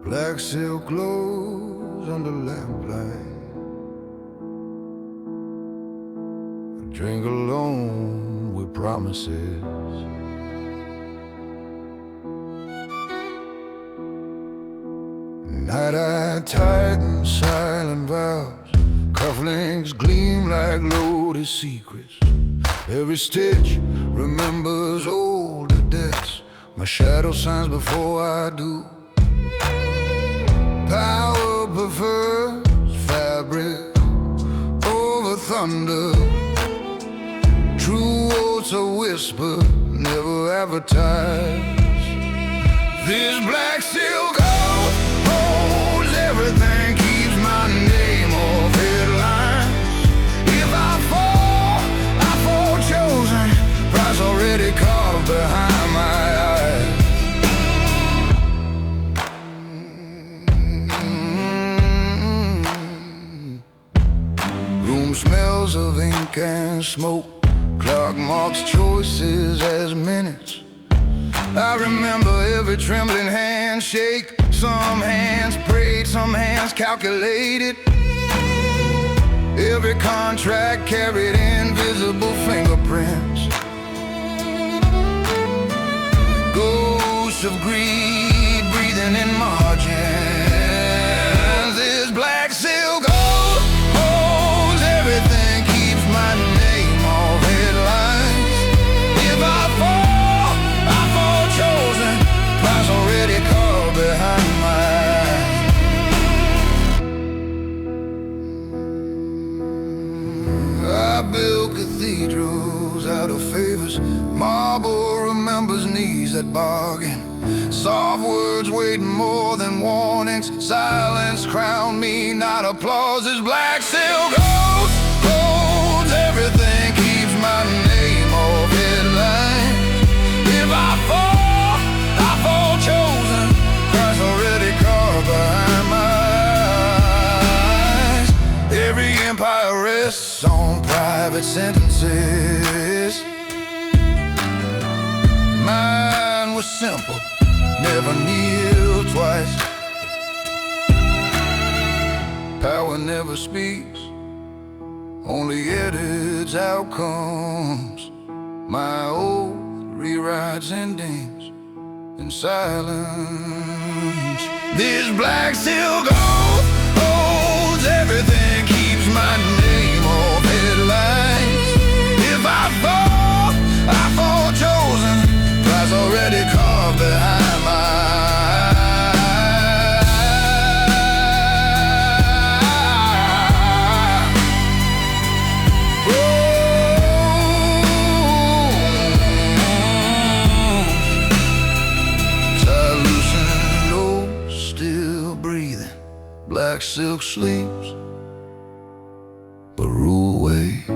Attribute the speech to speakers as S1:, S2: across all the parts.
S1: Black silk glows under lamplight. I drink alone with promises. Night-eye tighten silent vows. Cufflinks gleam like loaded secrets. Every stitch remembers older debts. My shadow signs before I do. Power prefers fabric over thunder. True oaths are whispered, never advertised. This black silk holds everything, keeps my name off headlines. If I fall chosen, price already carved behind my eyes. Room smells of ink and smoke. Clock marks choices as minutes. I remember every trembling handshake. Some hands prayed, some hands calculated. Every contract carried invisible fingerprints. Ghosts of greed breathing in margins. This black silk holds everything, keeps my name off headlines. If I fall chosen, price already carved behind my eyes. I built cathedrals out of favors. Marble remembers knees that bargain. Soft words waiting more than warnings. Silence crowned me, not applause. This black silk holds everything, keeps my name off headlines. If I fall chosen, price already carved behind my eyes. Every empire rests on private sentences. Mine was simple, never kneel twice. Power never speaks, only edits outcomes. My oath rewrites endings in silence. This black silk holds everything, keeps my name off headlines. If I fall chosen, price already carved behind my black silk sleeps, but rule wakes.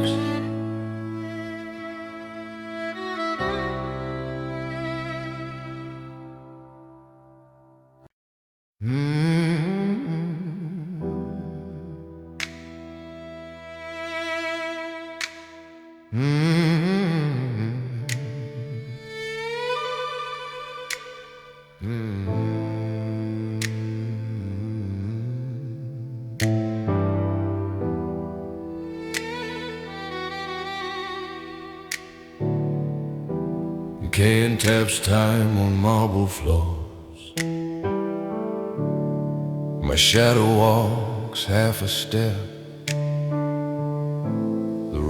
S1: Can't taps time on marble floors. My shadow walks half a step. The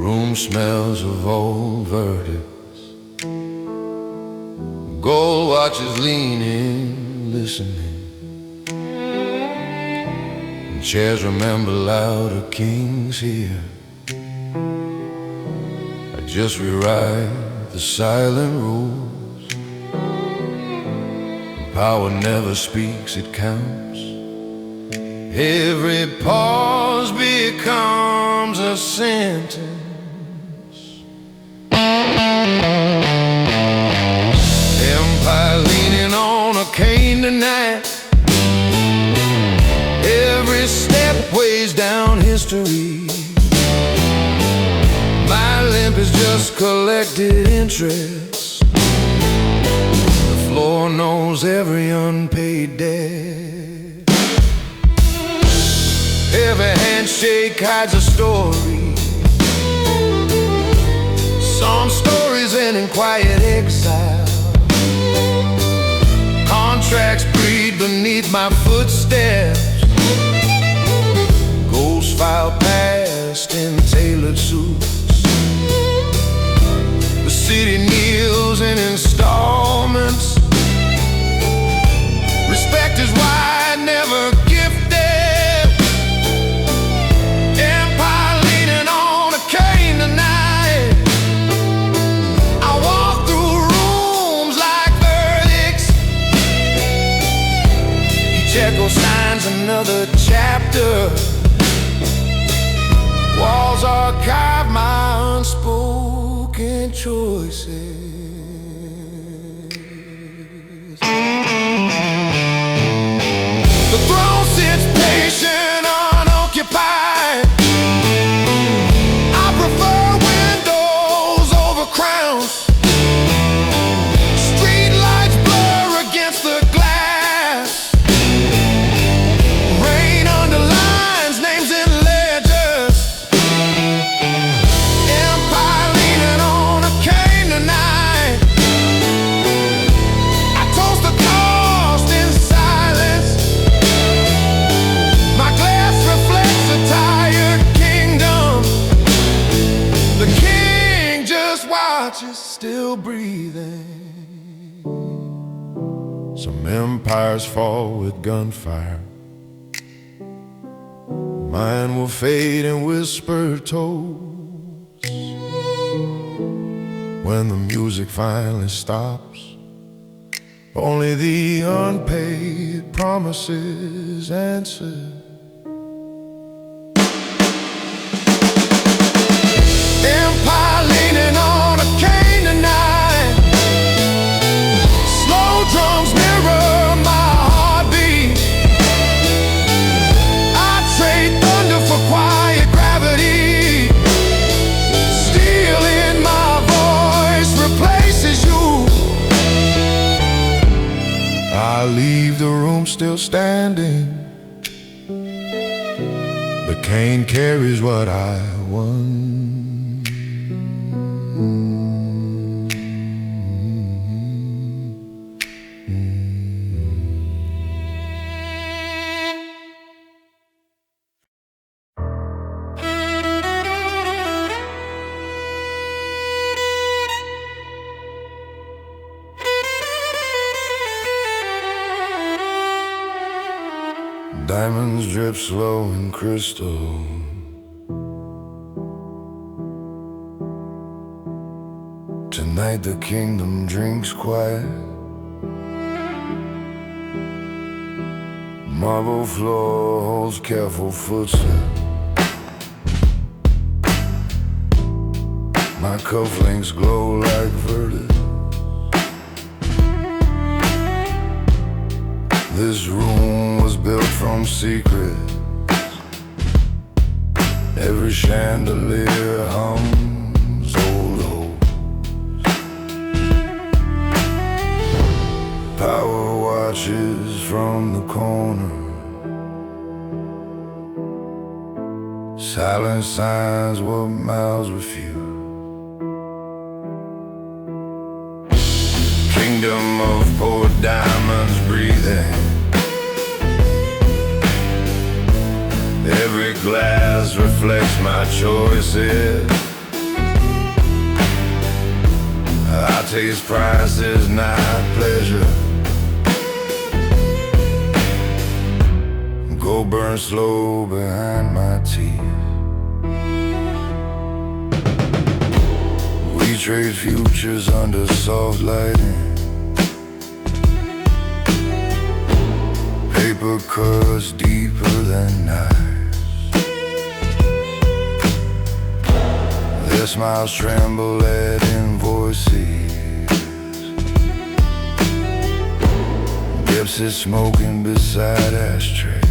S1: room smells of old verdicts. Gold watches leaning, listening. And chairs remember louder kings here. I just rewrite the silent rules. Power never speaks, it counts. Every pause becomes a sentence. Empire leaning on a cane tonight. Every step weighs down history. My limp is just collected interest. The floor knows every unpaid debt. Every handshake hides a story. Some stories end in quiet exile. Contracts breathe beneath my footsteps. Ghosts file past in tailored suits. The city kneels in installments. Respect is wide, never gifted. Empire leaning on a cane tonight. I walk through rooms like verdicts. Each echo signs another chapter. Walls archive my unspoken choices. The throne sits patient, unoccupied. I prefer windows over crowns. Street lights blur against the glass. Rain underlines names in ledgers. Empire leaning on a cane tonight. I toast the cost in silence. My glass reflects a tired kingdom. The king just watches, still breathing. Some empires fall with gunfire. Mine will fade in whispered toasts. When the music finally stops, only the unpaid promises answer. Empire leaning on a cane tonight. Slow drums mirror my heartbeat. I trade thunder for quiet gravity. Steel in my voice replaces you. I leave the room still standing. The cane carries what I won. Diamonds drip slow in crystal. Tonight the kingdom drinks quiet. Marble floor holds careful footsteps. My cufflinks glow like verdicts. This room was built from secrets. Every chandelier hums old hopes. Power watches from the corner. Silent signs what mouths refuse. Kingdom of poor diamonds breathing. Every glass reflects my choices. I taste prices, not pleasure. Go burn slow behind my teeth. We trade futures under soft lighting. Paper cuts deeper than knives. Their smiles tremble at invoices. Gypsies smoking beside ashtrays.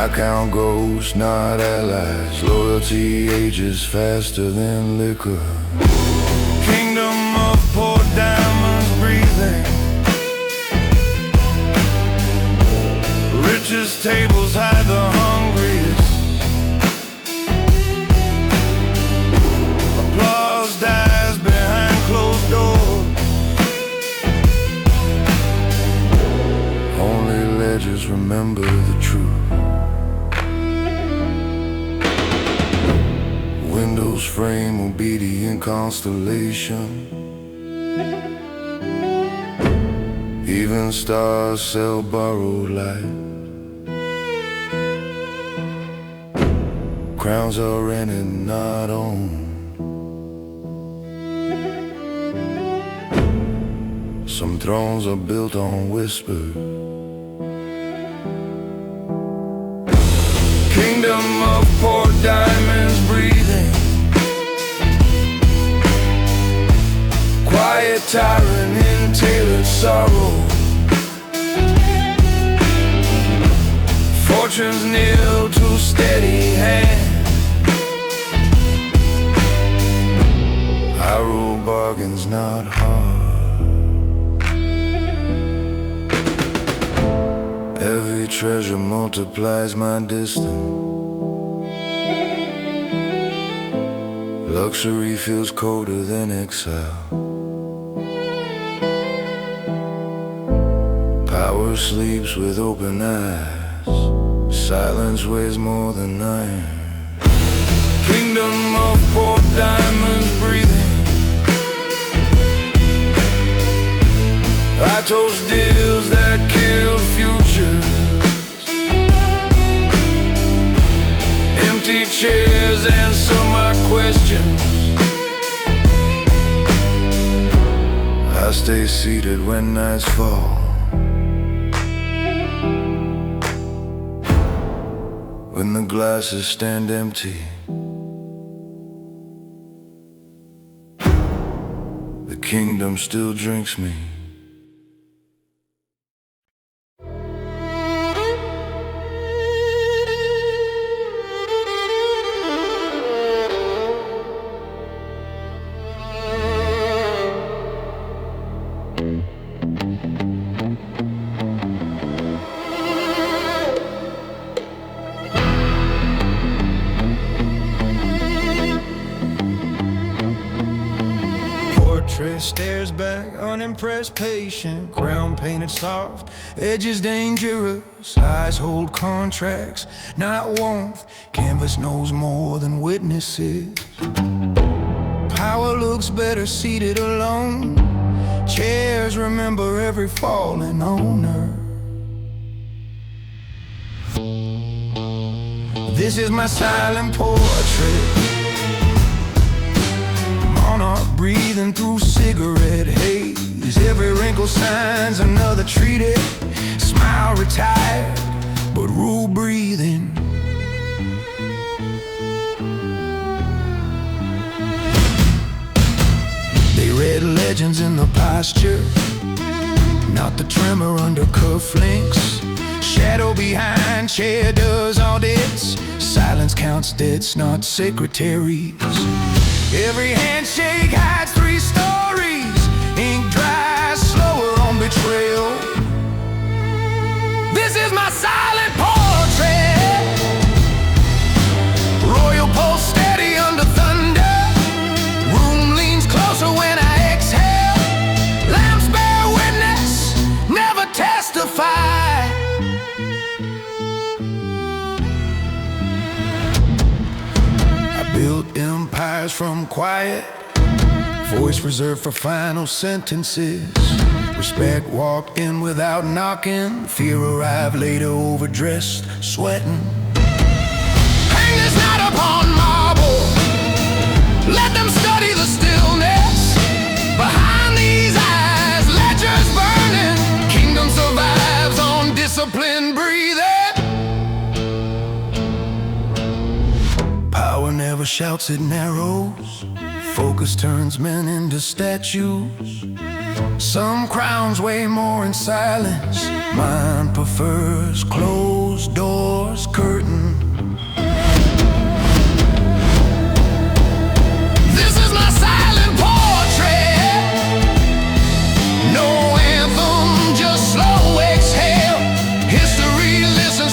S1: I count ghosts, not allies. Loyalty ages faster than liquor. Kingdom of poor diamonds breathing. richest tables hide the hungriest. Applause dies behind closed doors. Only legends remember the truth. Windows frame obedient constellation. Even stars sell borrowed light. Crowns are rented, not owned. Some thrones are built on whispers. Kingdom of poor diamonds breathing. Quiet tyrant in tailored sorrow. Fortune's nailed to steady hand. I rule bargains not hard. Every treasure multiplies my distance. Luxury feels colder than exile. Power sleeps with open eyes. Silence weighs more than iron. Kingdom of poor diamonds breathing. I toast deals that kill futures. Empty chairs answer my questions. I stay seated when nights fall. When the glasses stand empty, the kingdom still drinks me.
S2: Portrait stares back, unimpressed, patient. Crown painted soft, edges dangerous. Eyes hold contracts, not warmth. Canvas knows more than witnesses. Power looks better seated alone. Chairs remember every fallen owner. This is my silent portrait. Monarch breathing through cigarette haze. Every wrinkle signs another treaty. Smile retired, but rule breathing. They read legends in the posture, not the tremor under cufflinks. Shadow behind chair does audits. Silence counts debts, not secretaries. Every handshake hides 3 stories. Ink dries slower on betrayal. This is my silent portrait. Royal pulse steady under thunder. Room leans closer when I exhale. Lamps bear witness, never testify. Built empires from quiet, voice reserved for final sentences. Respect walked in without knocking. Fear arrived later, overdressed, sweating. Hang this night upon marble. Let them study the stillness. Behind these eyes, ledgers burning. Kingdom survives on discipline breathing. Power never shouts, it narrows. Focus turns men into statues. Some crowns weigh more in silence. Mine prefers closed doors, curtain. This is my silent portrait. No anthem, just slow exhale. History listens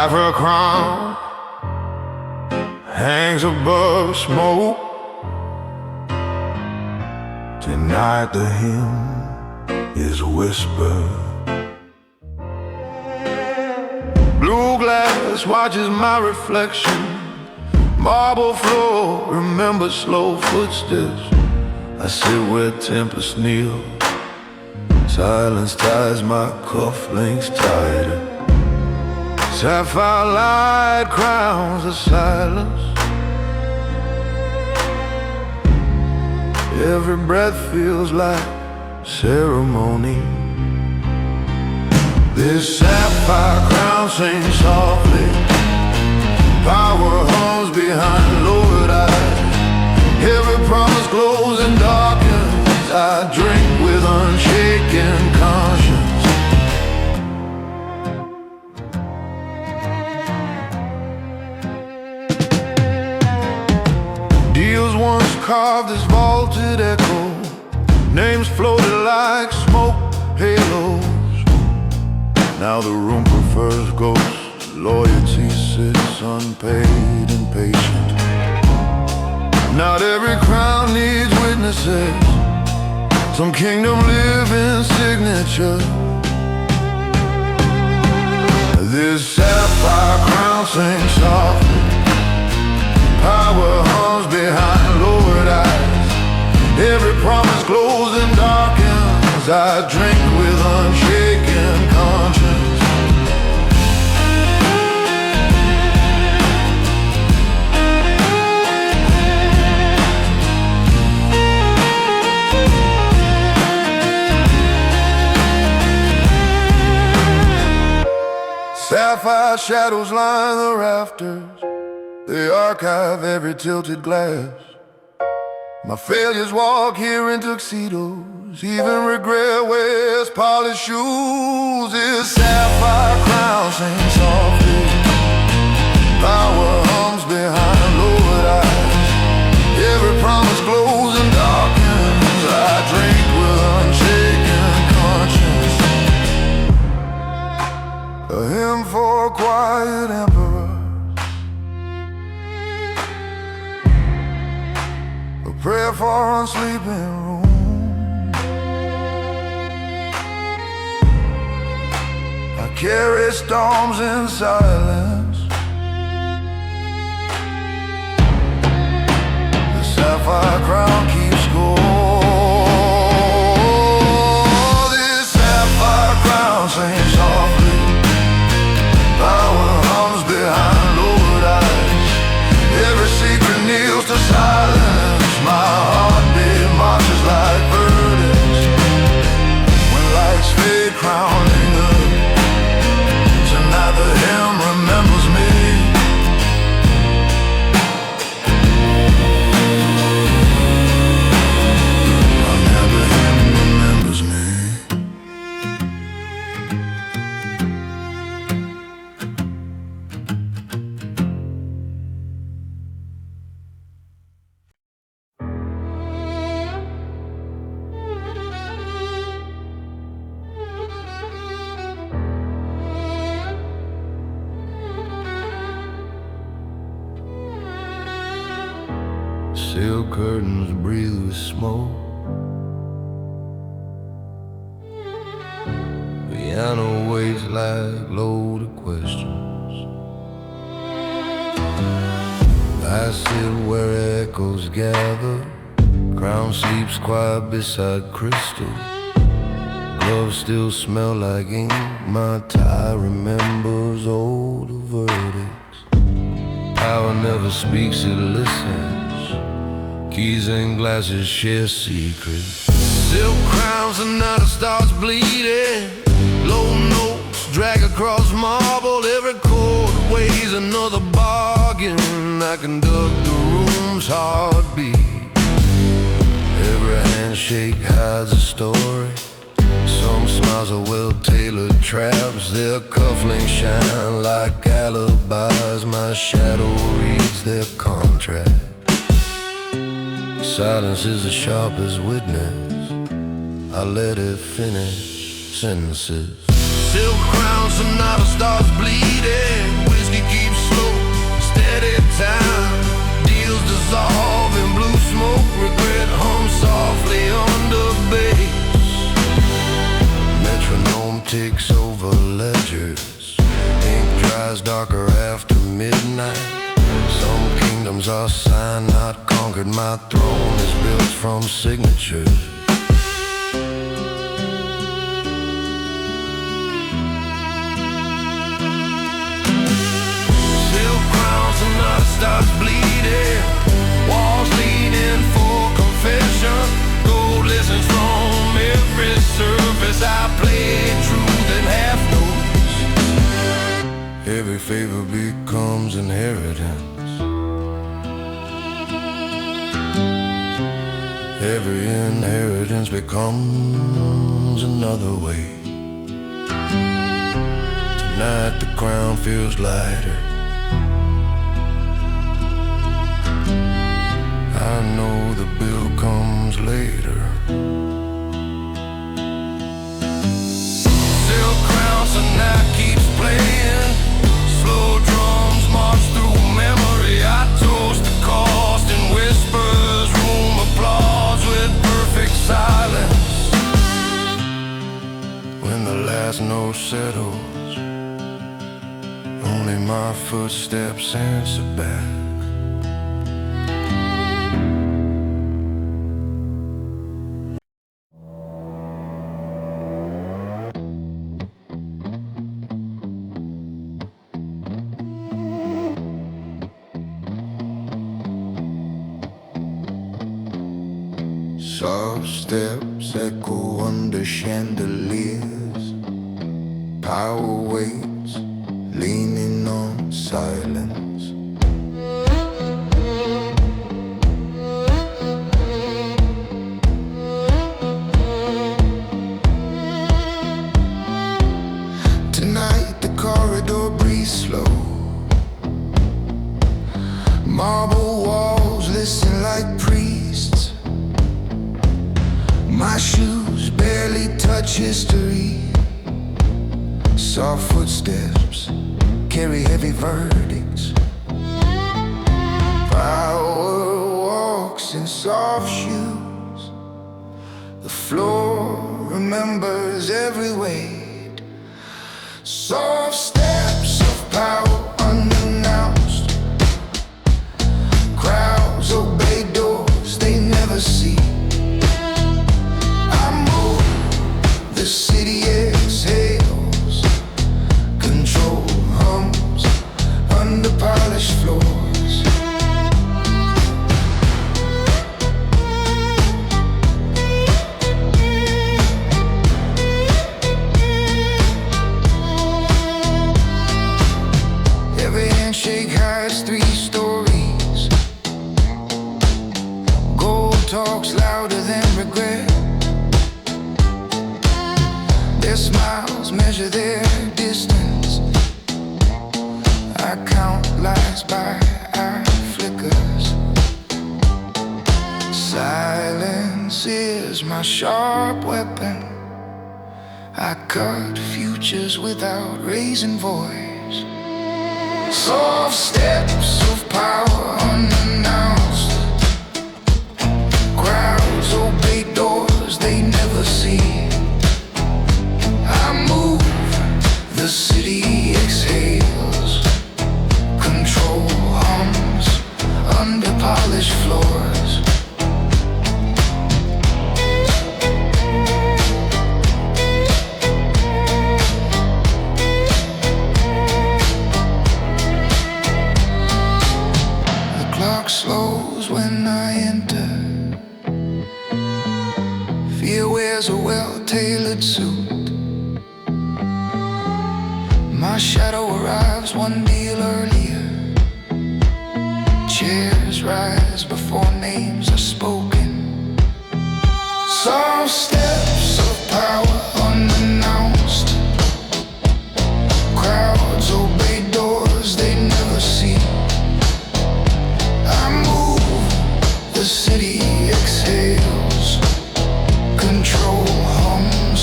S2: Half her crown hangs above smoke. Tonight the hymn is a whisper. Blue glass watches my reflection. Marble floor remembers slow footsteps. I sit where tempests kneel. Silence ties my cufflinks tighter. Sapphire light crowns the silence. Every breath feels like ceremony. This sapphire crown sings softly. Power hums behind lowered eyes. Every promise glows and darkens. I drink with unshaken conscience. Deals once carved this vaulted echo. Names floated like smoke halos. Now the room prefers ghosts. Loyalty sits unpaid and patient. Not every crown needs witnesses. Some kingdom live in signature. This sapphire crown sings softly. Power hums behind lowered eyes. Every promise glows and darkens. I drink with unshaken conscience. Sapphire shadows line the rafters. They archive every tilted glass. My failures walk here in tuxedos. Even regret wears polished shoes. This sapphire crown sings softly. Power hums behind lowered eyes. Every promise glows and darkens. I drink with unshaken conscience. A hymn for quiet emperors. A prayer for unsleeping room. I carry storms in silence. The sapphire crown keeps score. This sapphire crown sings softly. Power hums behind lowered eyes. Every secret kneels to silence. My heartbeat marches like verdicts. When lights fade, crown linger. Tonight the hymn remembers me. Another hymn remembers me. Silk curtains breathe with smoke. Piano waits like loaded questions. I sit where echoes gather. Crown sleeps quiet beside crystal. Gloves still smell like ink. My tie remembers older verdicts. Power never speaks, it listens. Keys and glasses share secrets. Silk crowns and now the starts bleeding. Low notes drag across marble. Every chord weighs another bargain. I conduct the room's heartbeat. Every handshake hides a story. Some smiles are well-tailored traps. Their cufflinks shine like alibis. My shadow reads their contract. Silence is the sharpest witness. I let it finish sentences. Silk crowns and now the stars bleeding. takes over ledgers. Ink dries darker after midnight. Some kingdoms are signed, not conquered. My throne is built from signatures. Silk crowns and knots starts bleeding. Walls leaning for confession. Gold listens from every surface. I play truth and half notes. Every favor becomes inheritance. Every inheritance becomes another way. Tonight the crown feels lighter. I know the bill comes later. Silk crowns, the night keeps playing. Slow drums march through memory. I toast the cost in whispers. Room applause with perfect silence. When the last note settles, only my footsteps answer back.
S1: Soft steps echo under chandeliers. Power waits, leaning on silence. Tonight the corridor breathes slow. Marble walls listen like priests. My shoes barely touch history. Soft footsteps carry heavy verdicts. Power walks in soft shoes. The floor remembers every weight. Soft steps of power unannounced. Crowds obey doors they never see. The city exhales, control hums under polished floors. Every handshake hides 3 stories. Gold talks louder than regret. Their smiles measure their distance. I count lies by our flickers. Silence is my sharp weapon. I cut futures without raising voice. Soft steps of power unannounced. Crowds obey doors they never see. The city exhales, control hums under polished floors. The clock slows when I enter. Fear wears a well-tailored suit. My shadow arrives one deal earlier. Chairs rise before names are spoken. Soft steps of power unannounced. Crowds obey doors they never see. I move, the city exhales. Control hums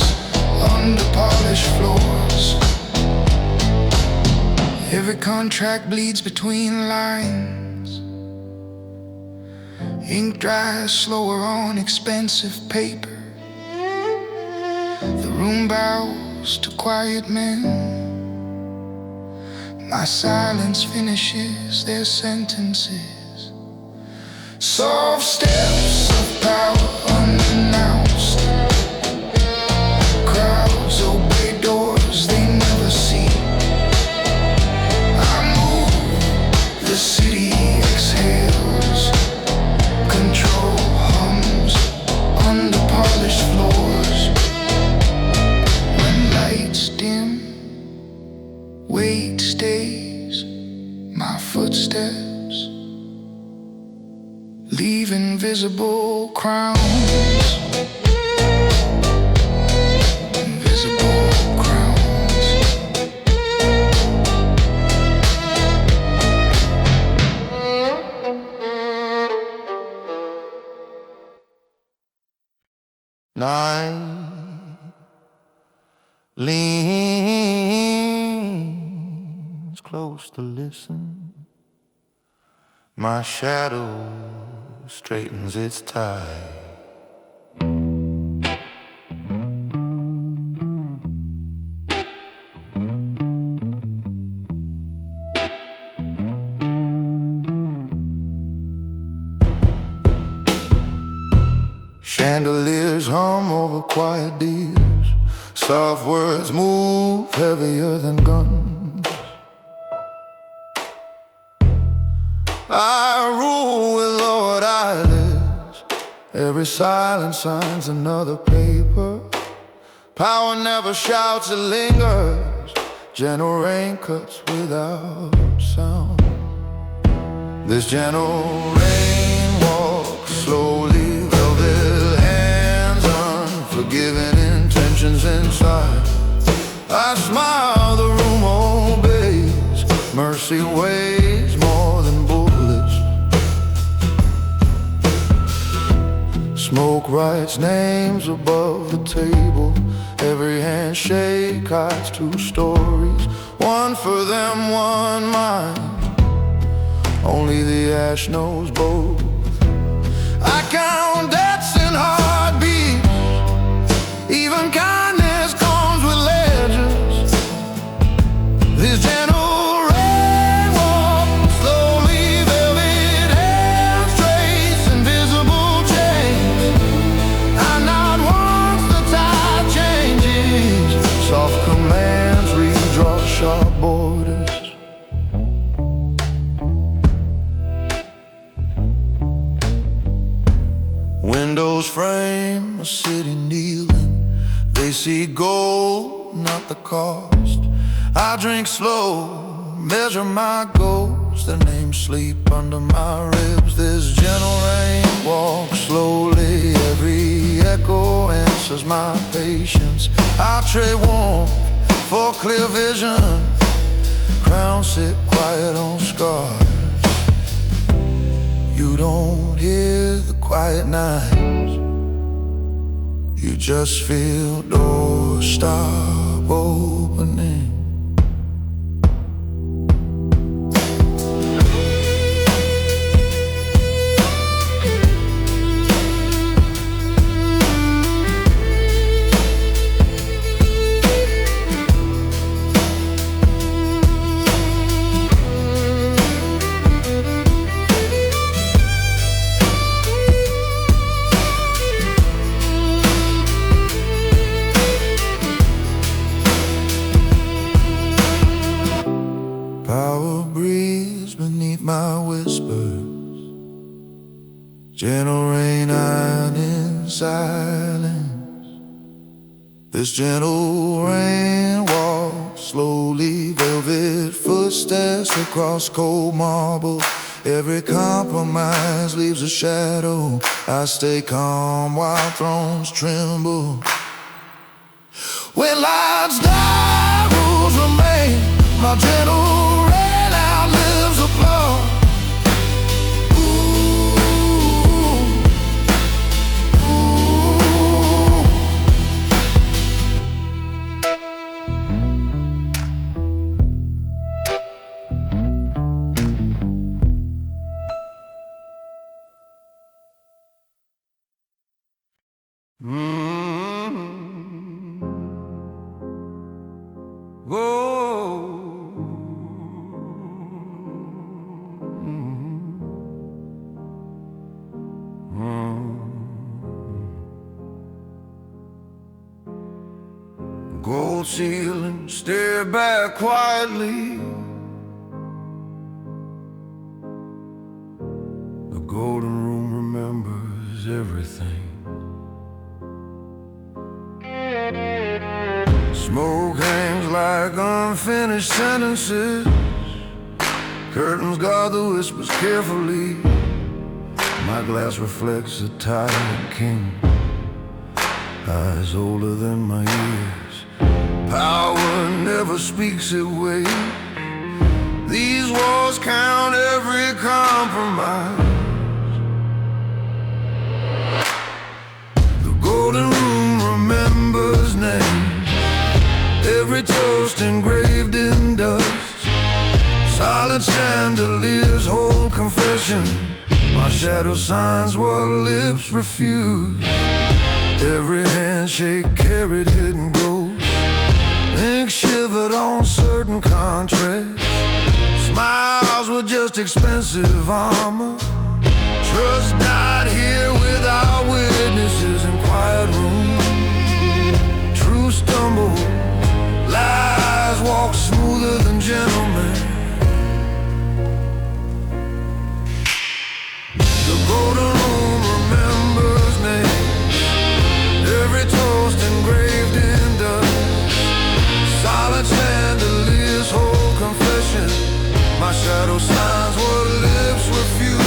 S1: under polished floors. Every contract bleeds between lines. Ink dries slower on expensive paper. The room bows close to quiet men. My silence finishes their sentences. Soft steps of power unannounced. Crowds obey doors they never see. I move, the city exhales. Control hums under polished floors. When lights dim, weight stays. My footsteps leave invisible crowns. Invisible crowns. Night leans close to listen. My shadow straightens its tie. Chandeliers hum over quiet deals. Soft words move heavier than guns. I rule with lowered eyelids. Every silence signs another paper. Power never shouts, it lingers. Gentle rain cuts without sound. This gentle rain walks slowly, velvet hands, unforgiving intentions inside. I smile, the room obeys. Mercy weighs more than bullets. Smoke writes names above the table. Every handshake hides two stories. One for them, one mine. Only the ash knows both. I count deaths and heartbeats. Even kindness comes with ledgers. This gentle rain walks slowly, velvet hands trace invisible chains. I nod once the tide changes. Soft commands redraw sharp borders. Windows frame a city kneeling. They see gold, not the cost. I drink slow, measure my goals. Their names sleep under my ribs. This gentle rain walks slowly. Every echo answers my patience. I trade warmth for clear vision. Crowns sit quiet on scars. You don't hear the quiet nights. You just feel doors stop opening. Power breathes beneath my whispers. Gentle rain iron in silence. This gentle rain walks slowly, velvet footsteps across cold marble. Every compromise leaves a shadow. I stay calm while thrones tremble. When lights die, rules remain. My gentle rain outlives applause. gold ceiling, stare back quietly. The golden room remembers everything. Smoke hangs like unfinished sentences. Curtains guard the whispers carefully. My glass reflects a tired king, eyes older than my years. Power never speaks it way. These walls count every compromise. The golden room remembers names, every toast engraved in dust. Silent chandeliers hold confession. My shadow signs what lips refuse. Every handshake carried hidden ghosts. Ink shivered on certain contracts. Smiles were just expensive armor. Trust died here without witnesses in quiet rooms. Truth stumbled, lies walk smoother than gentlemen. The golden room remembers names, every toast engraved in dust. Silent chandeliers hold confession. My shadow signs what lips refuse.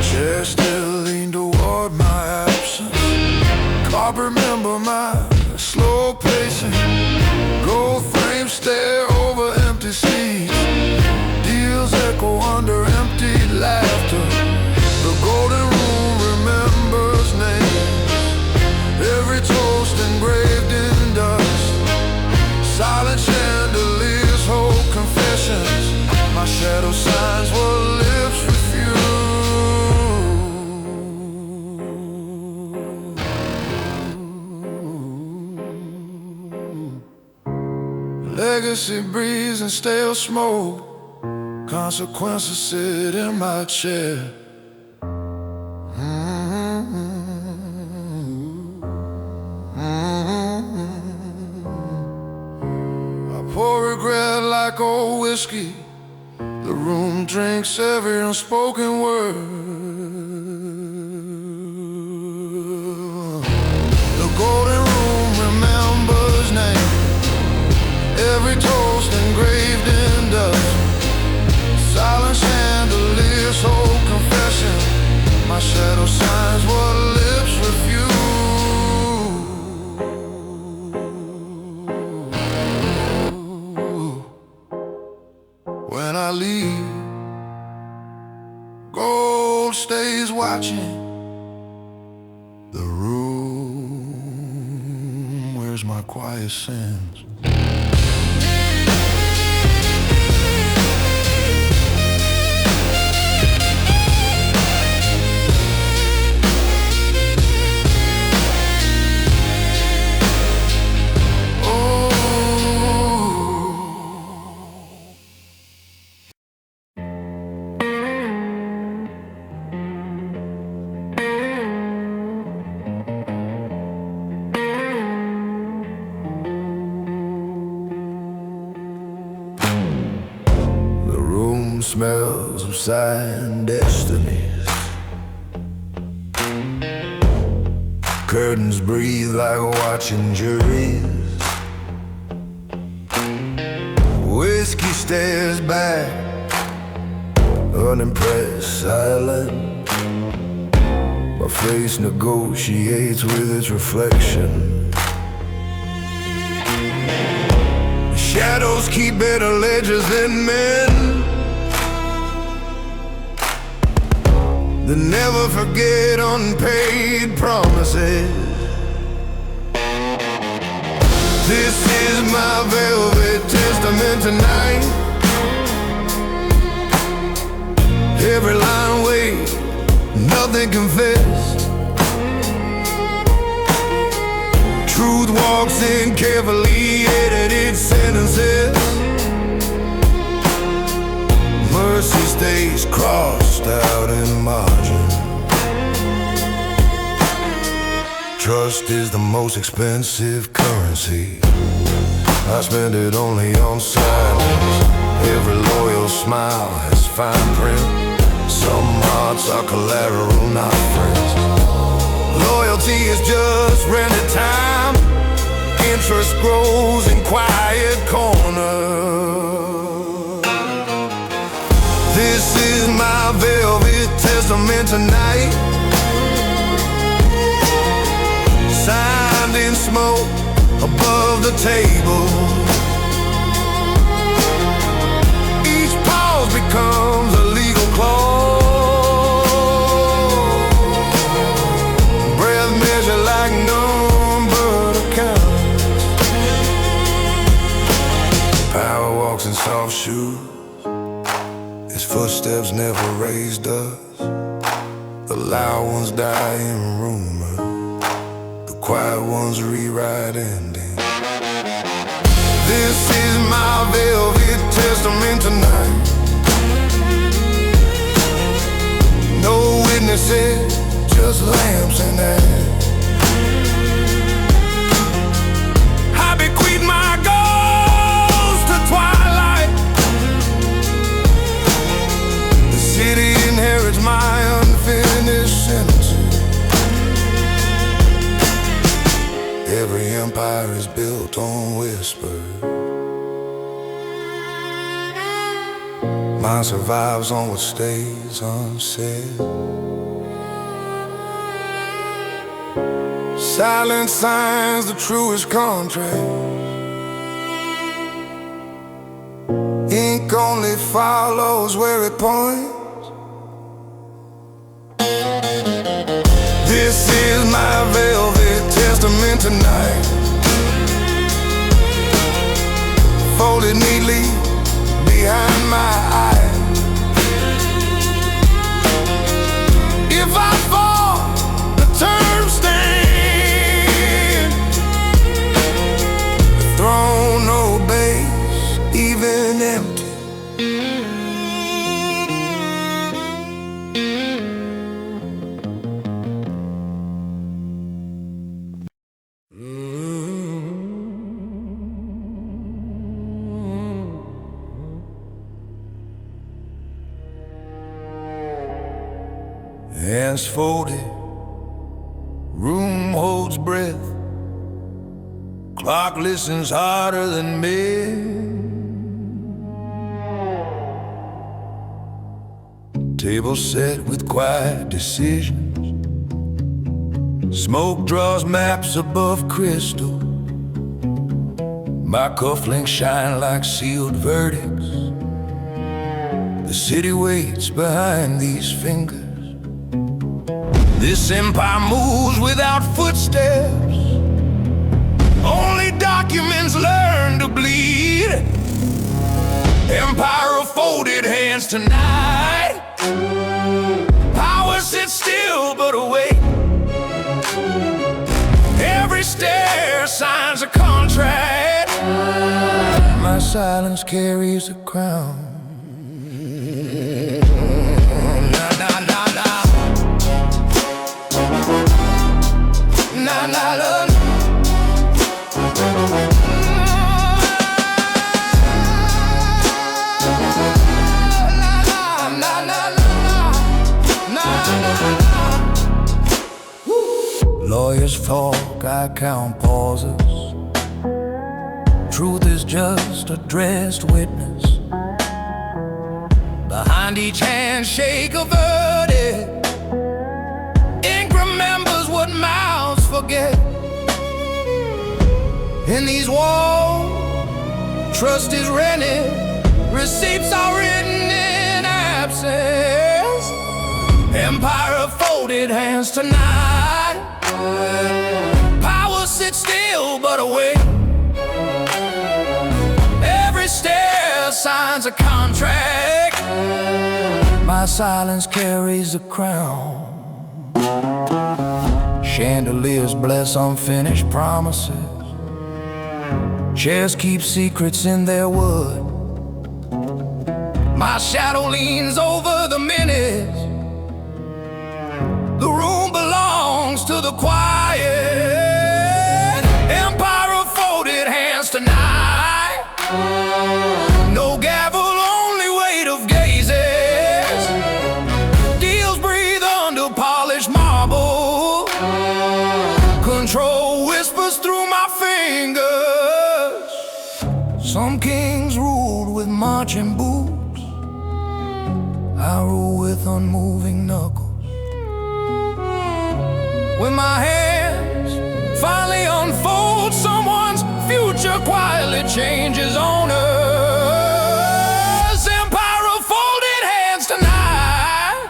S1: Chair still lean toward my absence. Carp remember my slow pacing. Gold frames stare over empty seats. Deals echo under empty laughter. The golden room remembers names, every toast engraved in dust. Silent chandeliers hold confessions. My shadow signs what lips refuse. Legacy breeze and stale smoke. Consequences sit in my chair. I pour regret like old whiskey. The room drinks every unspoken word. The golden room remembers names, every toast engraved in dust. Silent chandeliers hold confession. My shadow signs what lips refuse. When I leave, gold stays watching. The room where's my quiet sins. Smells of signed destinies. Curtains breathe like watching juries. Whiskey stares back, unimpressed, silent. My face negotiates with its reflection. Shadows keep better ledgers than men. They never forget unpaid promises. This is my velvet testament tonight. Every line weighed, nothing confessed. Truth walks in carefully edited sentences. Mercy
S2: stays crossed out in margin. Trust is the most expensive currency. I spend it only on silence. Every loyal smile has fine print. Some hearts are collateral, not friends. Loyalty is just rented time. Interest grows in quiet corners. This is my velvet testament tonight, signed in smoke above the table. Each pause becomes a legal clause. Breath measured like numbered accounts. Power walks in soft shoes. His footsteps never raised us. The loud ones die in rumor. Quiet ones rewrite endings. This is my velvet testament tonight. No witnesses, just lamps in hand. I bequeath my ghost to twilight. The city inherits my unfinished sentences. Every empire is built on whisper. Mine survives on what stays unsaid. Silence signs the truest contract. Ink only follows where it points. This is my velvet testament tonight, folded neatly behind my eyes. If I fall, the terms stand. The throne obeys, even empty. Hands folded, room holds breath. Clock listens harder than men. Table set with quiet decisions. Smoke draws maps above crystal. My cufflinks shine like sealed verdicts. The city waits behind these fingers. This empire moves without footsteps. Only documents learn to bleed. Empire of folded hands tonight. Power sits still but awake. Every stare signs a contract. My silence carries a crown. Lawyers talk, I count pauses. Truth is just a dressed witness. Behind each handshake a verdict. Ink remembers what mouths forget. In these walls, trust is rented. Receipts are written in absence. Empire of folded hands tonight. Power sits still but awake. Every stare signs a contract. My silence carries a crown. Chandeliers bless unfinished promises. Chairs keep secrets in their wood.
S1: My shadow leans over the minutes. The room belongs to the quiet. Empire of folded hands tonight. No gavel, only weight of gazes. Deals breathe under polished marble. Control whispers through my fingers. Some kings ruled with marching boots. I rule with unmoving knuckles. When my hands finally unfold, someone's future quietly changes owners. Empire of folded hands tonight.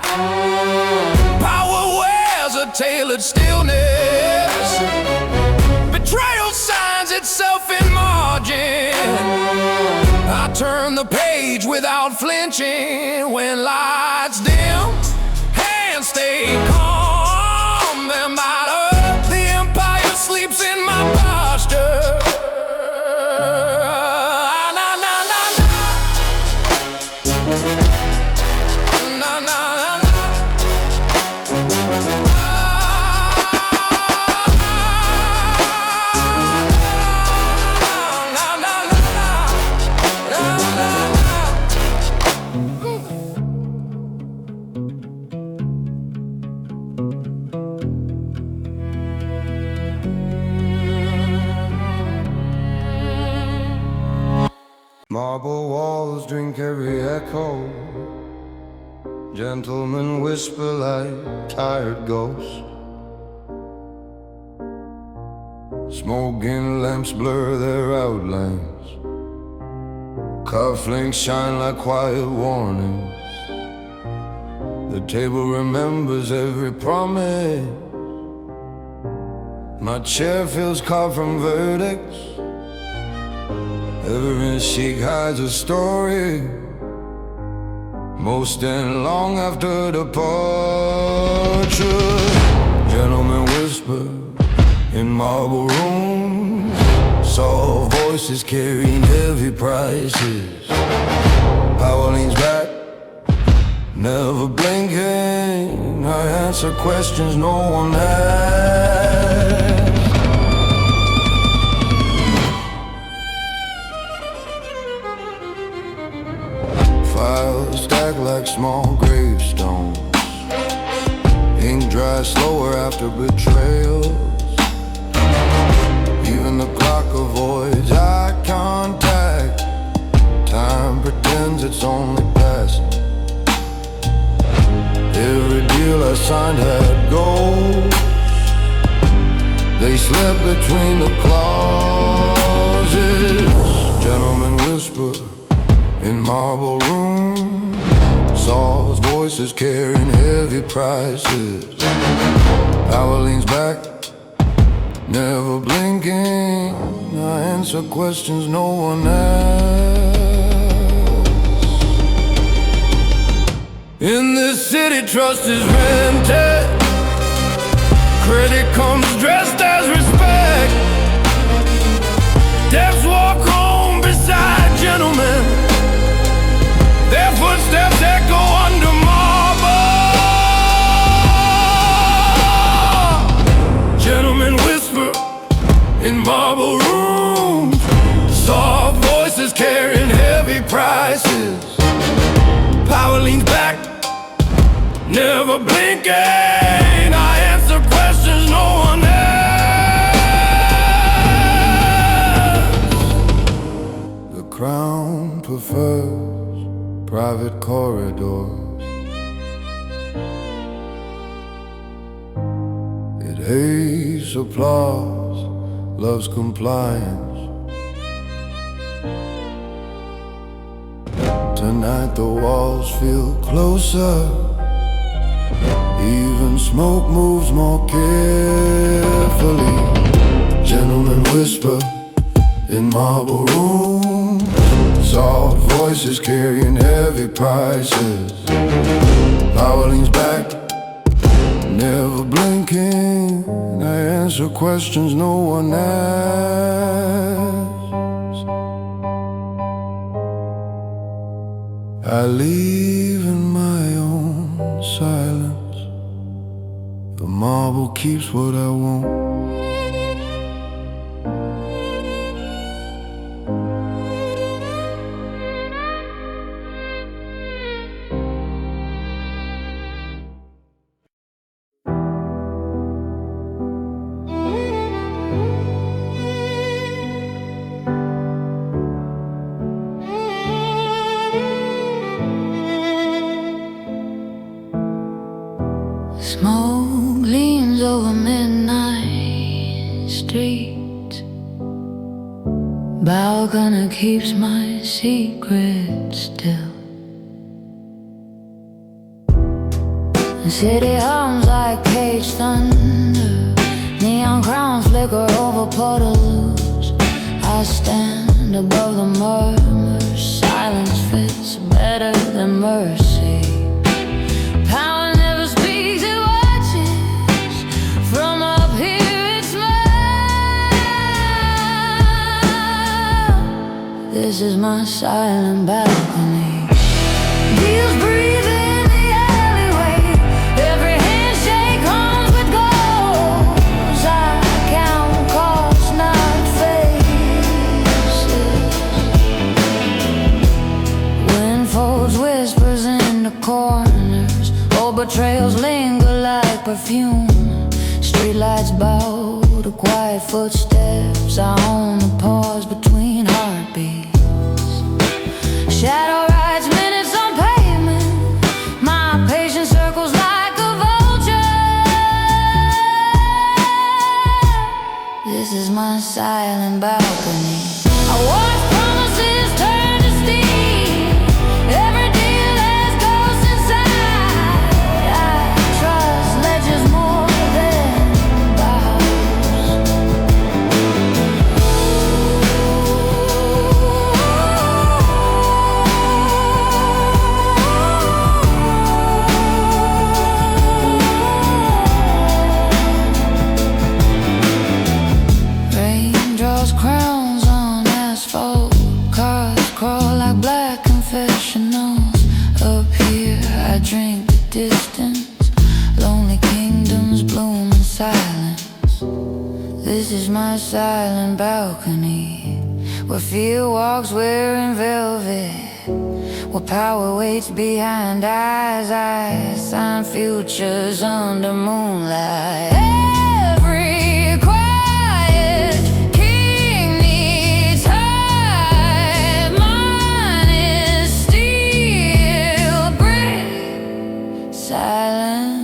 S1: Power wears a tailored stillness. Betrayal signs itself in margin. I turn the page without flinching. When lights dim, hands stay calm. Them matter. The empire sleeps in my posture. Na na na na. Na na na na.
S2: Marble walls drink every echo. Gentlemen whisper like tired ghosts. Smoking lamps blur their outlines. Cufflinks shine like quiet warnings. The table remembers every promise. My chair feels carved from verdicts. Every chic hides a story. Most end long after departure. Gentlemen whisper in marble rooms. Soft voices carrying heavy prices. Power leans back, never blinking. I answer questions no one asked. Files stacked like small gravestones. Ink dries slower after betrayals. Even the clock avoids eye contact. Time pretends it's only passing. Every deal I signed had goals. They slept between the clauses. Gentlemen whisper in marble rooms. Soft voices carrying heavy prices. Power leans back, never blinking. I answer questions no one asks. In this city, trust is rented. Credit comes dressed as respect. Devs walk home beside gentlemen. Their footsteps echo under marble. Gentlemen whisper in marble rooms. Soft voices carrying heavy prices. Power leans back, never blinking. I answer questions no one asks. The crown prefers private corridors. It hates applause, loves compliance. Tonight the walls feel closer. Even smoke moves more carefully. Gentlemen whisper in marble rooms. Soft voices carrying heavy prices. Power leans back, never blinking. I answer questions no one asks. I leave in my own silence. The marble keeps what I want.
S3: Smoke leans over midnight streets. Balcony keeps my secret still. The city hums like caged thunder. Neon crowns flicker over puddles. I stand above the murmurs. Silence fits better than mercy. Power never speaks, it watches. From up here it smiles. This is my silent balcony. Wheels breathe in the alleyway. Every handshake hums with goals. I count calls, not faces. Wind folds whispers in the corners. Old betrayals linger like perfume. Streetlights bow to quiet footsteps. I own the pause between heartbeats. Shadow rides minutes on pavement. My patience circles like a vulture. This is my silent balcony. I watch promises turn to steam. Every deal has ghosts inside. I trust ledges more than rain draws crowns on asphalt. Cars crawl like black confessionals. Up here I drink the distance. Lonely kingdoms bloom in silence. This is my silent balcony, where fear walks wearing velvet, where power waits behind eyes. I sign futures under moonlight. Every quiet king needs high. Mine is steel brick, silent.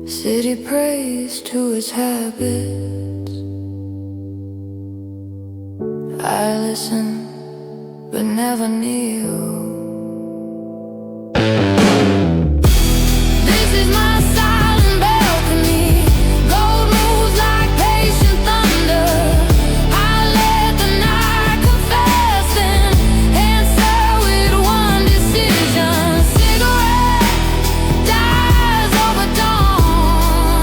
S3: City prays to its habits. I listen, but never kneel. This is my silent balcony. Gold moves like patient thunder. I let the night confess and answer with one decision. Cigarette dies over dawn.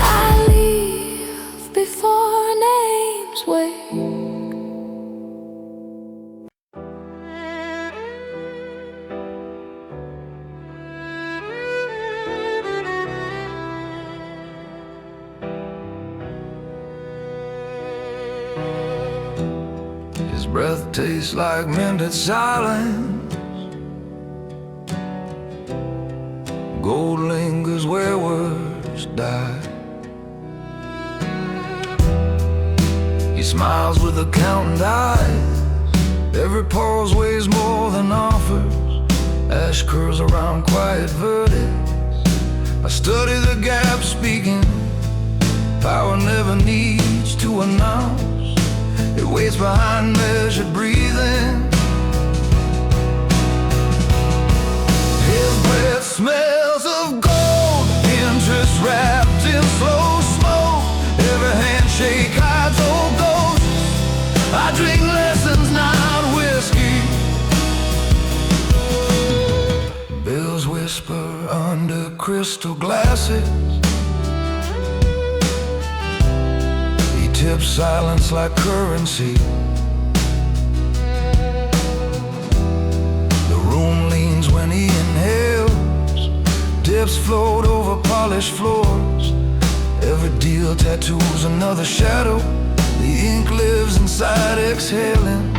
S3: I leave before names wake.
S1: His breath tastes like mended silence. Gold lingers where words die. He smiles with accountant eyes. Every pause weighs more than offers. Ash curls around quiet verdicts. I study the gaps speaking. Power never needs to announce. It waits behind measured breathing. His breath smells of gold, interest wrapped in slow smoke. Every handshake hides old ghosts. I drink lessons, not whiskey. Bells whisper under crystal glasses. He tips silence like currency. The room leans when he inhales. Dips float over polished floors. Every deal tattoos another shadow. The ink lives inside exhaling.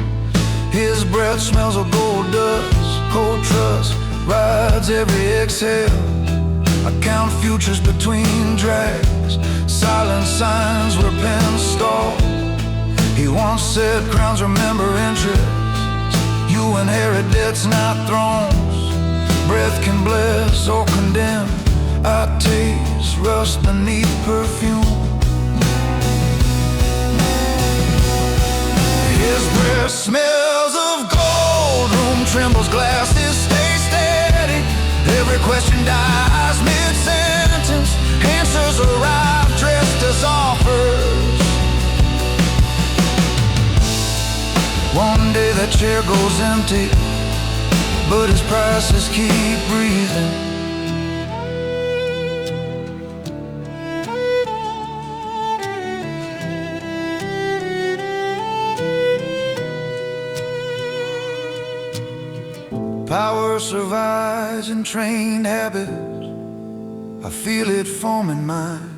S1: His breath smells of gold dust. Cold trust rides every exhale. I count futures between drags. Silent signs where pens stall. He once said crowns remember interests. You inherit debts, not thrones. Breath can bless or condemn. I taste rust beneath perfume. His breath smells of gold. Room trembles, glasses stay steady. Every question dies mid-sentence. Answers arrive dressed as offers. One day that chair goes empty, but his prices keep breathing. Power survives in trained habits. I feel it forming mine.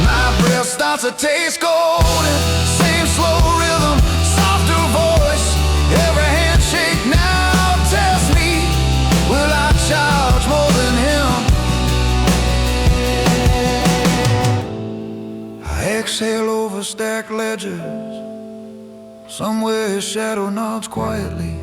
S1: My breath starts to taste golden. Same slow rhythm, softer voice. Every handshake now tells me, will I charge more than him? I exhale over stacked ledgers. Somewhere his shadow nods quietly.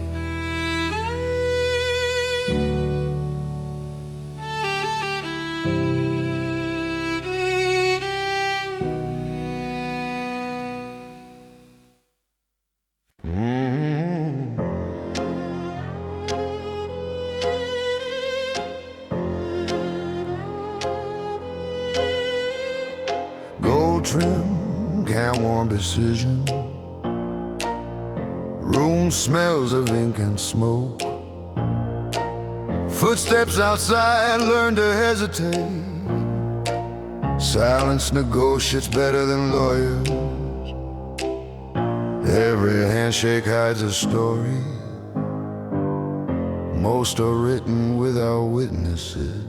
S1: Gold trim, can't-worn precision. Room smells of ink and smoke. Footsteps outside, learn to hesitate. Silence negotiates better than lawyers. Every handshake hides a story. Most are written without witnesses.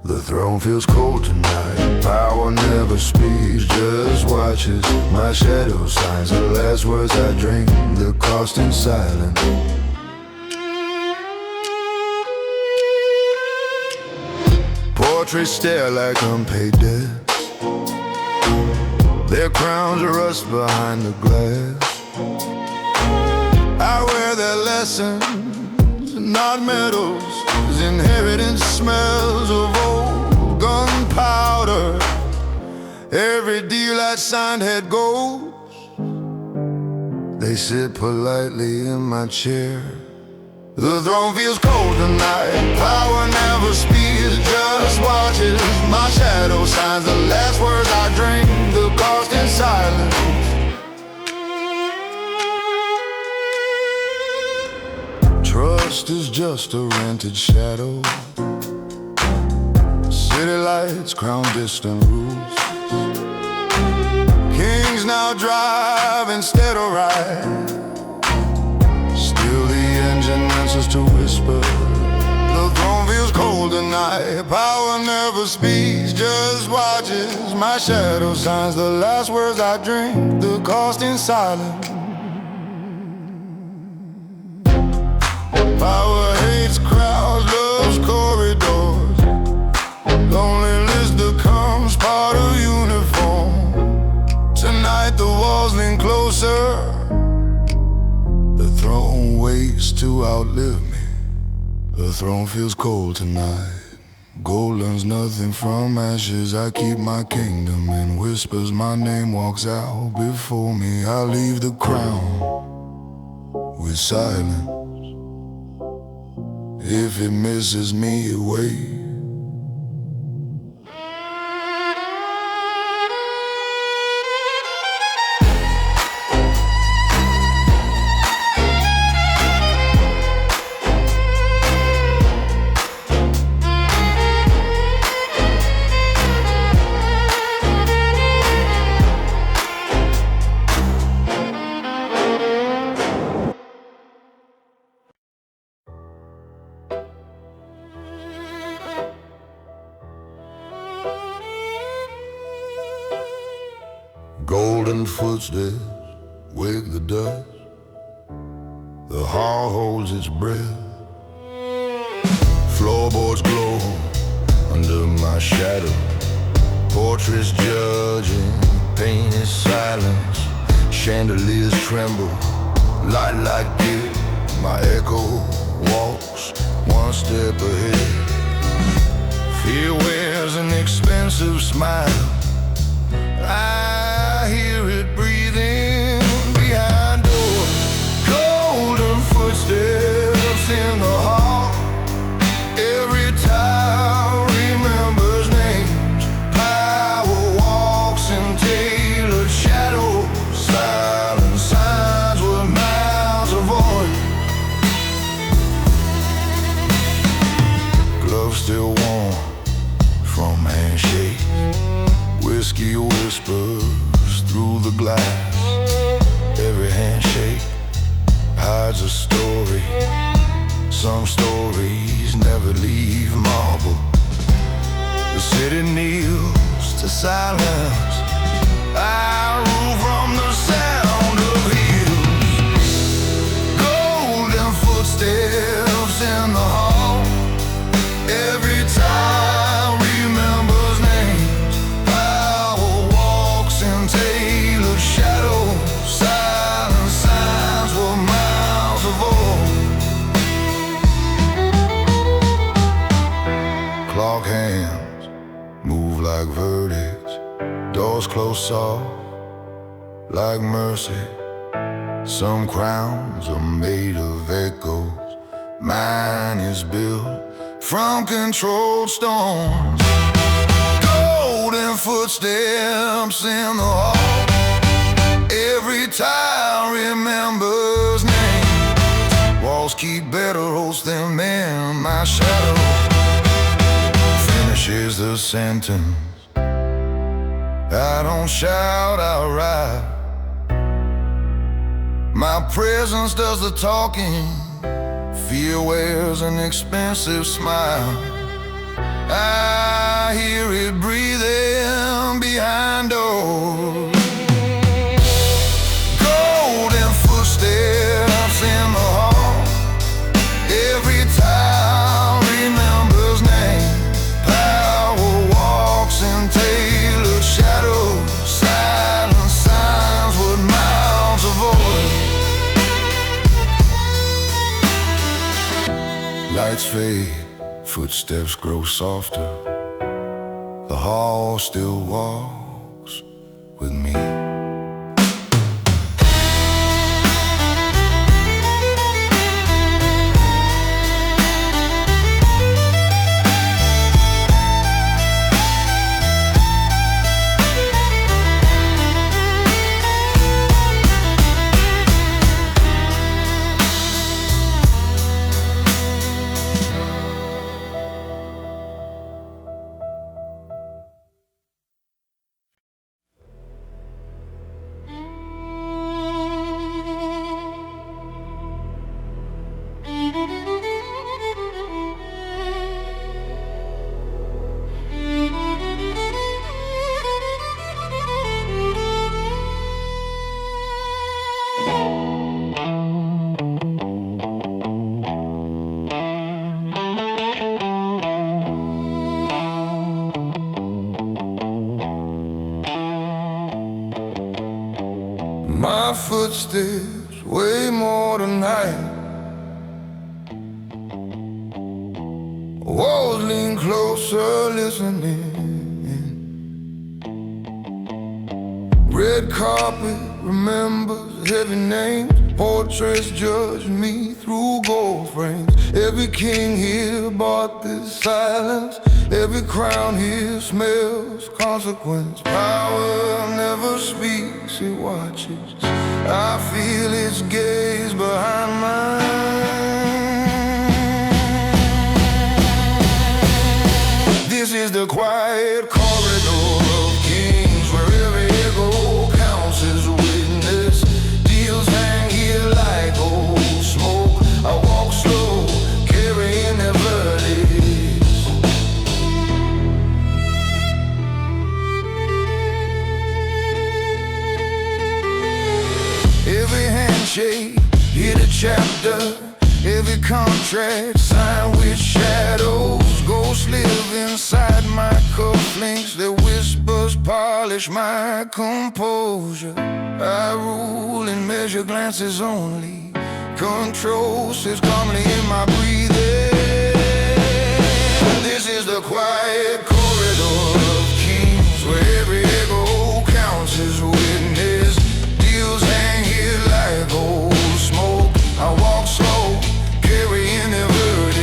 S1: The throne feels cold tonight. Power never speaks, just watches. My shadow signs the last words I drink. The cost in silence. Portraits stare like unpaid debts. Their crowns rust behind the glass. I wear their lessons, not medals. Inheritance smells of old gunpowder. Every deal I signed had ghosts. They sit politely in my chair. The throne feels cold tonight. Power never speaks, just watches. My shadow signs the last words I drink. The cost in silence. Trust is just a rented shadow. City lights crown distant roofs. Kings now drive instead of ride. Still the engine answers to whisper. The throne feels cold tonight. Power never speaks, just watches. My shadow signs the last words I drink. The cost in silence. Power hates crowds, loves corridors. Loneliness becomes part of uniform. Tonight the walls lean closer. The throne waits to outlive me. The throne feels cold tonight.
S2: Golden's nothing from ashes. I keep my kingdom in whispers. My name walks out before me. I leave the crown with silence. If it misses me away, golden footsteps wake the dust. The hall holds its breath. Floorboards glow under my shadow. Portraits judging, pain is silence. Chandeliers tremble, light like it. My echo walks one step ahead. Fear wears an expensive smile. I hear it breathing behind doors. Golden footsteps in the hall. Every tile remembers names. Power walks in tailored shadows. Silent signs with mouths avoid. Gloves still warm from handshakes. Whiskey whispers through the glass. Every handshake hides a story. Some stories never leave marble. The city kneels to silence. I rule from the sound of heels. Golden footsteps in the hall. Every time remembers names. Power walks in tailored shadow. Silent signs were miles of old. Clock hands move like verdicts. Doors close soft like mercy. Some crowns are made of echoes. Mine is built from controlled stones. Golden footsteps in the hall. Every tile remembers names. Walls keep better oaths than men. My shadow finishes the sentence. I don't shout outright. My presence does the talking. Fear wears an expensive smile. I hear it breathing behind doors. Golden footsteps in the hall. Every tile remembers name. Power walks in tailored shadows. Silent signs with mouths avoid. Lights fade, footsteps grow softer. The hall still walks with me. My footsteps weigh more tonight. Walls lean close
S1: closer listening. Red carpet remembers heavy names. Portraits judge me through gold frames. Every king here bought this silence. Every crown here smells consequence. Power never speaks, it watches. I feel its gaze behind mine. This is the quiet corridor of kings, where every echo counts as witness. Deals hang here like old smoke. I walk slow, carrying their verdicts. Every handshake hit a chapter. Every contract signed with shadows. Ghosts live inside my cufflinks. Their whispers polish my composure. I rule and measure glances only. Control sits calmly in my breathing. This is the quiet corridor of kings, where every echo counts as witness. Deals hang here like old smoke. I walk slow, carrying their verdicts.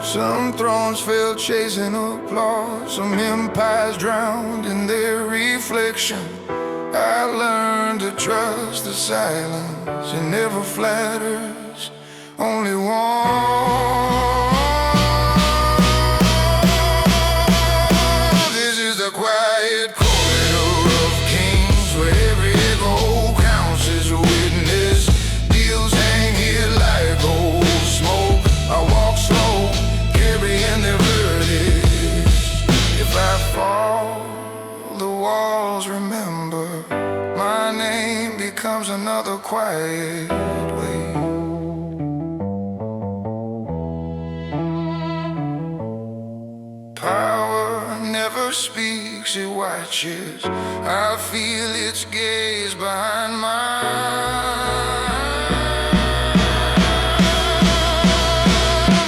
S1: Some thrones fell chasing applause. Some empires drowned in their reflection. I learned to trust the silence. It never flatters, only warm. This is the quiet corridor of kings, where every echo counts as witness. Deals hang here like old smoke. I walk slow, carrying their verdicts. If I fall, the walls remember. My name becomes another quiet way. Power never speaks, it watches. I feel its gaze behind mine.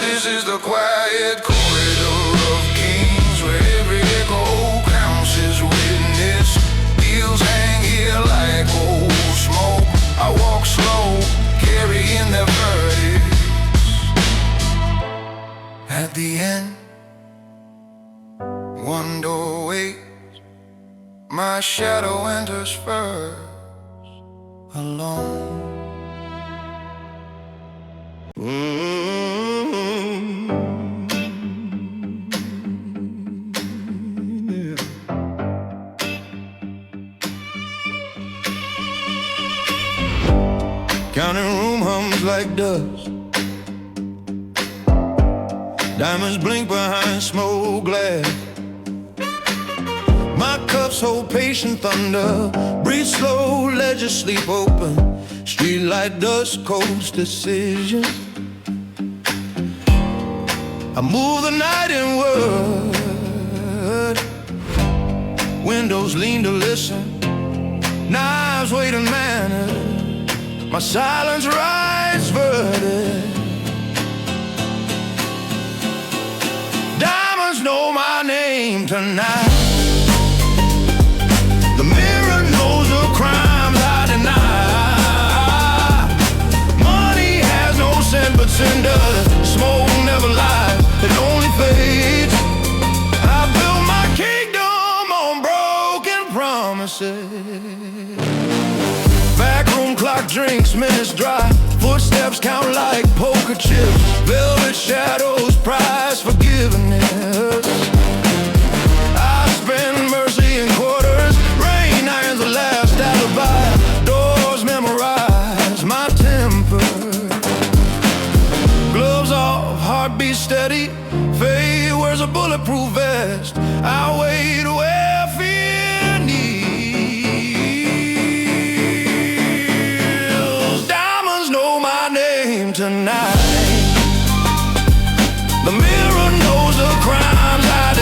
S1: This is the quiet corridor of kings, where every echo counts as witness. Deals hang here like old smoke. I walk slow, carrying their verdicts. At the end, one door waits. My shadow enters first, alone. Counting room hums like dust. Diamonds blink behind smoke glass. My cups hold patient thunder. Breathe slow, let your sleep open. Streetlight dust, coast decision. I move the night inward. Windows lean to listen. Knives wait in manners. My silence writes verdict. Diamonds know my name tonight. The mirror knows the crimes I deny. Money has no scent but cinder. Smoke never lies, it only fades. I built my kingdom on broken promises. Backroom clock drinks, minutes dry. Footsteps count like poker chips. Velvet shadows prize forgiveness. I spend mercy in quarters. Rain irons the last alibi. Doors memorize my temper. Gloves off, heartbeat steady. Faye wears a bulletproof vest. I wait where fear kneels. Diamonds know my name tonight. The mirror knows the crimes I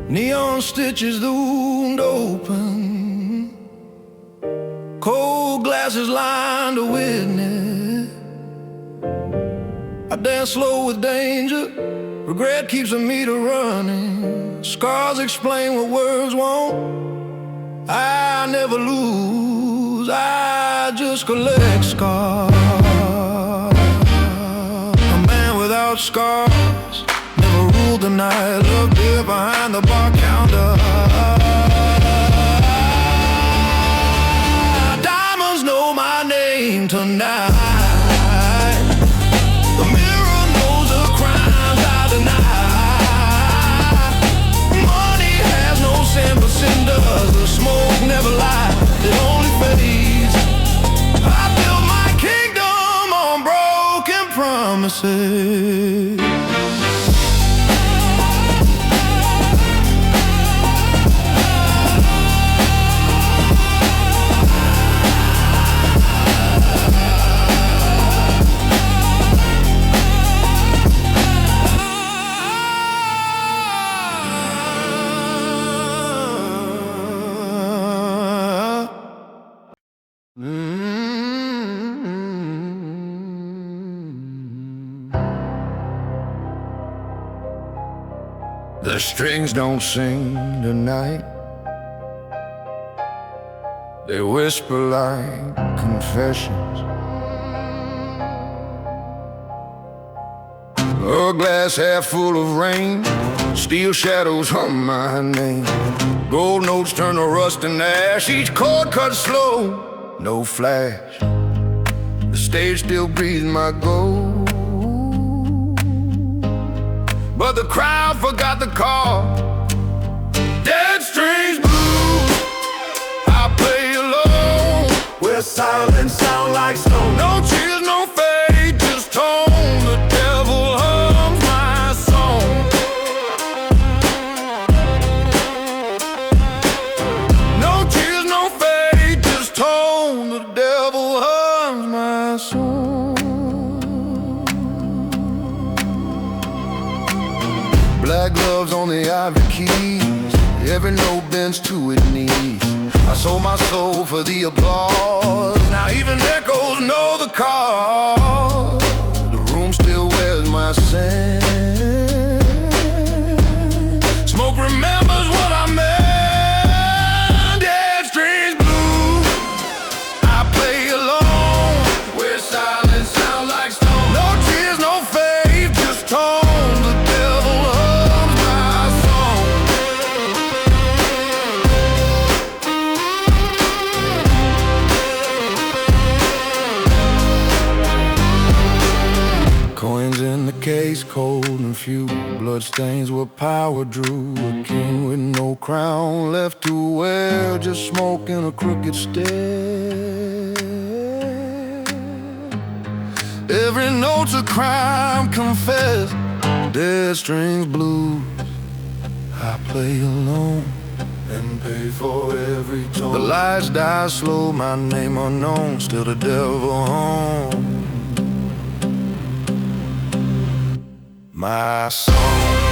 S2: Neon stitches the wound open, cold glasses lined a witness. I dance slow with danger, regret keeps the meter running. Scars explain what words won't. I never lose, I just collect scars. A man without scars never ruled the night. Look there behind the bar counter. Diamonds know my name tonight. The mirror knows the crimes I deny. Money has no sin, but sin does. The smoke never lies, it only fades. I built my kingdom on broken promises. The strings don't sing tonight. They whisper like confessions. A glass half full of rain, steel shadows hum my name. Gold notes turn to rust and ash, each chord cut slow, no flash. The stage still breathes my gold, but the crowd forgot the call. Dead strings blues, I play alone, where silence sound like stone. No tears, no fade, just tone. The devil hums my song. No tears, no fade, just tone. The devil hums my song. Black gloves on the ivory keys, every note bends to its knees. I sold my soul for the applause, now even echoes know the cause. The room still wears my scent. Smoke remembers what I meant. Dead strings blue, I play alone, where silence sound like stone. No tears, no fade, just tone. Coins in the case, cold and few. Bloodstains where power drew. A king with no crown left to wear, just smoke in a crooked stare. Every note's a crime confessed. Dead strings blues, I play alone and pay for every tone. The lights die slow, my name unknown, still the devil home. My song.